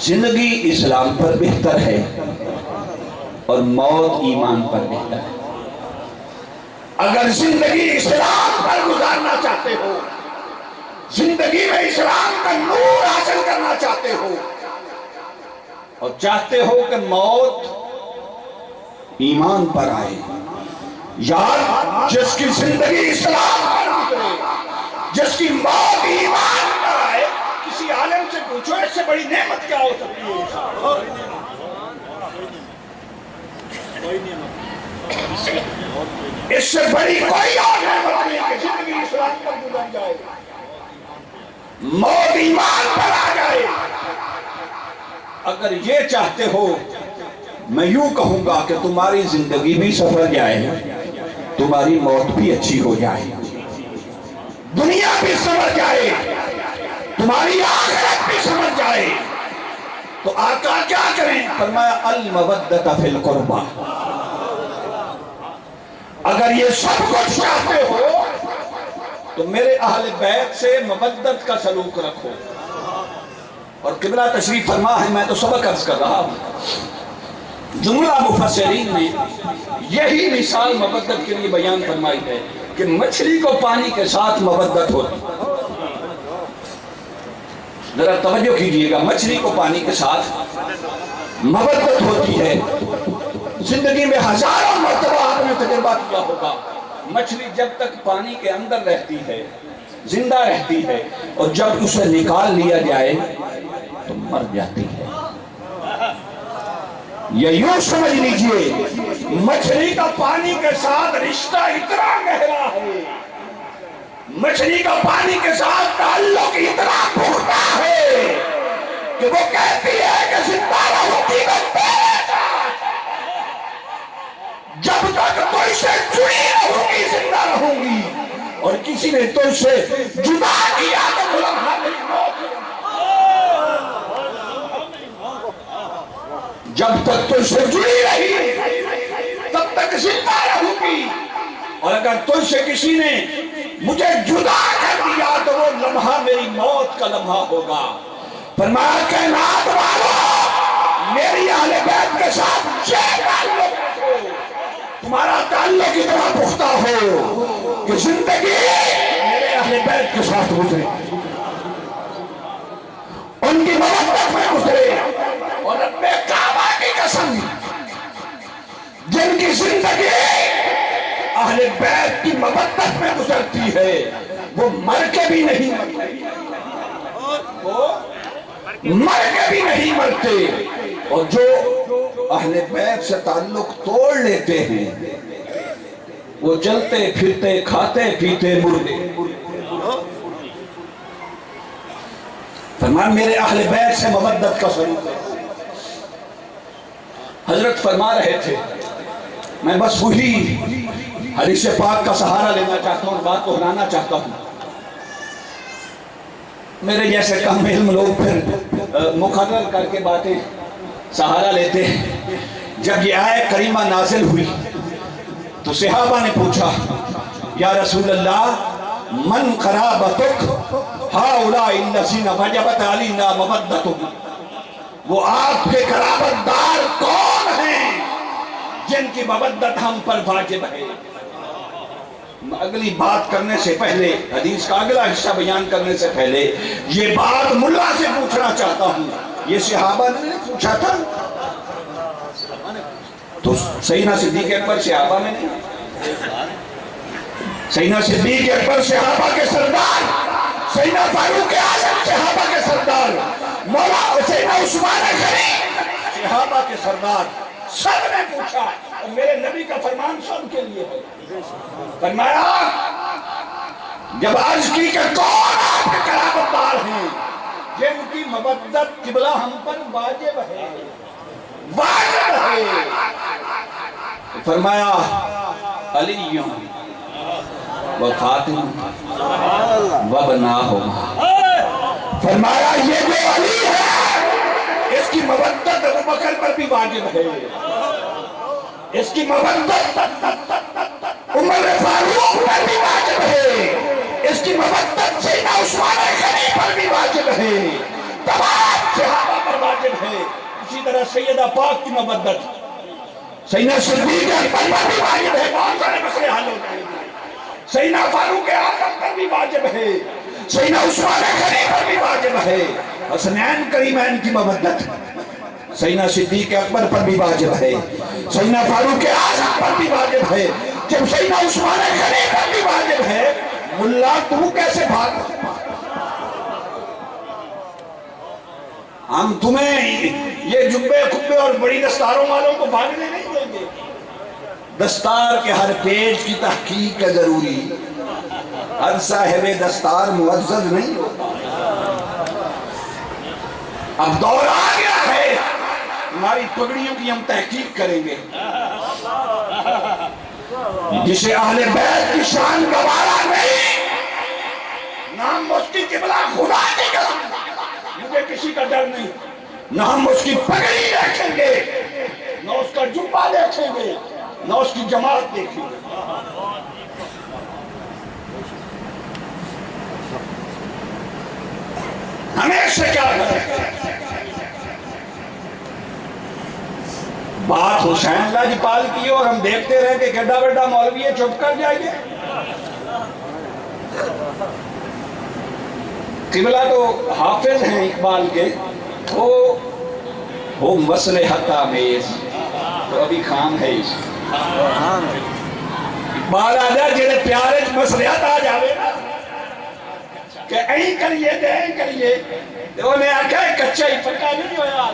जिंदगी इस्लाम पर बेहतर है और मौत ईमान पर बेहतर है। अगर जिंदगी इस्लाम पर गुजारना चाहते हो, जिंदगी में इस्लाम का नूर हासिल करना चाहते हो और चाहते हो कि मौत ईमान पर आए, यार जिसकी जिंदगी इस्लाम पर गुजरे, जिसकी मौत ईमान पर आए, किसी आलिम से पूछो इससे बड़ी नेमत क्या हो सकती है? इससे बड़ी कोई और नेमत नहीं कि जिंदगी इस्लाम पर गुजर जाए, मौत ईमान पर आ जाए। अगर ये चाहते हो, मैं यूं कहूंगा कि तुम्हारी जिंदगी भी सफल जाए, तुम्हारी मौत भी अच्छी हो जाए, दुनिया भी समझ जाए, तुम्हारी आखिरत भी समझ जाए, तो आका क्या करें? फरमाया अल मवद्दत फिल कुर्बा। अगर ये सब कुछ चाहते हो तो मेरे अहले बैत से मवद्दत का सलूक रखो। और किबला तशरीफ फरमा है, मैं तो सबक अर्ज कर रहा हूं। जुमला मुफस्सिरीन ने यही मिसाल मवद्दत के लिए बयान फरमाई है कि मछली को पानी के साथ मवद्दत होती। जरा तवज्जो कीजिएगा, मछली को पानी के साथ मवद्दत होती है। जिंदगी में हजारों मर्तबा आपने तजुर्बा किया होगा, मछली जब तक पानी के अंदर रहती है, जिंदा रहती है, और जब उसे निकाल लिया जाए तो मर जाती है। ये यूं समझ लीजिए, मछली का पानी के साथ रिश्ता इतना गहरा है, मछली का पानी के साथ ताल्लुक इतना पुख्ता है कि वो कहती है कि जिंदा रहूंगी मैं तेरे साथ, जब तक तुझसे जुड़ी रहूंगी जिंदा रहूंगी, और किसी ने तुझसे जुदा किया तो लम्हा मेरी मौत। जब तक तुझसे जुड़ी रही तब तक जिंदा रहूंगी, और अगर तुझसे किसी ने मुझे जुदा कर दिया तो वो लम्हा मेरी मौत का लम्हा होगा। फरमाया कायनात वालों, मेरी अहले बैत के साथ ये ताल्लुक रखो, तुम्हारा ताल्लुक इतना पुख्ता हो कि जिंदगी मेरे अहले बैत के साथ गुजरे, उनकी मवद्दत में गुजरे। और अपने काबा की कसम, जिनकी जिंदगी अहले बैत की मवद्दत में गुजरती है, वो मर के भी नहीं मरते, वो मर के भी नहीं मरते। और जो अहले बैत से ताल्लुक तोड़ लेते हैं, वो चलते फिरते खाते पीते मुर्दे। फरमान मेरे अहले बैत से मवद्दत का सलूक है। हजरत फरमा रहे थे, मैं बस वही हदीस पाक का सहारा लेना चाहता हूँ, बात को दोहराना चाहता हूँ। मेरे जैसे कम इल्म लोग फिर मुकर्रर करके बातें सहारा लेते हैं। जब ये आयत करीमा नाजिल हुई तो सहाबा ने पूछा, या रसूल अल्लाह, मन खराबतुक हाउला इल्लज़ीना वजबत अलैना मवद्दतुहुम, वो आपके कराबतदार कौन हैं जिनकी मवद्दत हम पर वाजिब है। अगली बात करने से पहले, हदीस का अगला हिस्सा बयान करने से पहले, ये बात मुल्ला से पूछना चाहता हूँ। ये सहाबा ने पूछा था तो सैयदना सिद्दीक़ अकबर सहाबा में नहीं, सैयदना सिद्दीक़ अकबर सहाबा के सरदार, सैयदना फारूक आज़म सहाबा के सरदार, मौला सैयदना उस्मान गनी सहाबा के सरदार, सब ने पूछा। और मेरे नबी का फरमान सबके लिए है। फरमाया जब अर्ज की कि कौन आपके कराबतदार हैं जिनकी मवद्दत किबला हम पर वाजिब है, वाजिब है, तो फरमाया अली व फातिमा व बनाहुमा। फरमाया ये जो अली है इसकी मवद्दत अबू बकर पर भी वाजिब है, इसकी मवद्दत उमर फारूक पर भी वाजिब है, इसकी मवद्दत सैयदना उस्मान गनी पर भी वाजिब है, तमाम सहाबा पर वाजिब आला सैयदा पाक की मबद्दत सैयदना सिद्दीक़ अकबर पर भी वाजिब है, बहुत सारे मसले हल हो जाएंगे। सैयदना फारूक आज़म पर भी वाजिब है, सैयदना उस्मान गनी पर भी वाजिब है, हसनैन करीमैन की मबद्दत सैयदना सिद्दीक़ अकबर पर भी वाजिब है, सैयदना फारूक आज़म पर भी वाजिब है, जब सैयदना उस्मान गनी पर भी वाजिब है, मुल्ला तू कैसे भाग? हम तुम्हें ये जुब्बे खुब्बे और बड़ी दस्तारों वालों को भागने नहीं देंगे। दस्तार के हर पेज की तहकीक है जरूरी, हर साहिब दस्तार मुअज़्ज़ज़ नहीं होता। अब दौर आ गया है, हमारी पगड़ियों की हम तहकीक करेंगे। जिसे अहले बैत की शान गवारा नहीं, नाम मुफ्ती किबला खुदा की कसम, मुझे किसी का डर नहीं, न हम उसकी पगड़ी देखेंगे, न उसका जुब्बा देखेंगे, न उसकी जमात देखेंगे। हमें इससे क्या करें? बात हुसैन लाजपाल की और हम देखते रहे कि गड्ढा बड्डा मौलवी है, चुप कर जाएंगे। किबला तो हाफिज हैं इकबाल के, वो मसले हता मेज तो अभी खाम है। इकबाल आजा जेरे प्यारे मसले हता जावे ना कि ऐ करिए ते ऐ करिए, तो उन्हें आख्या कच्चा ही पक्का नहीं होया।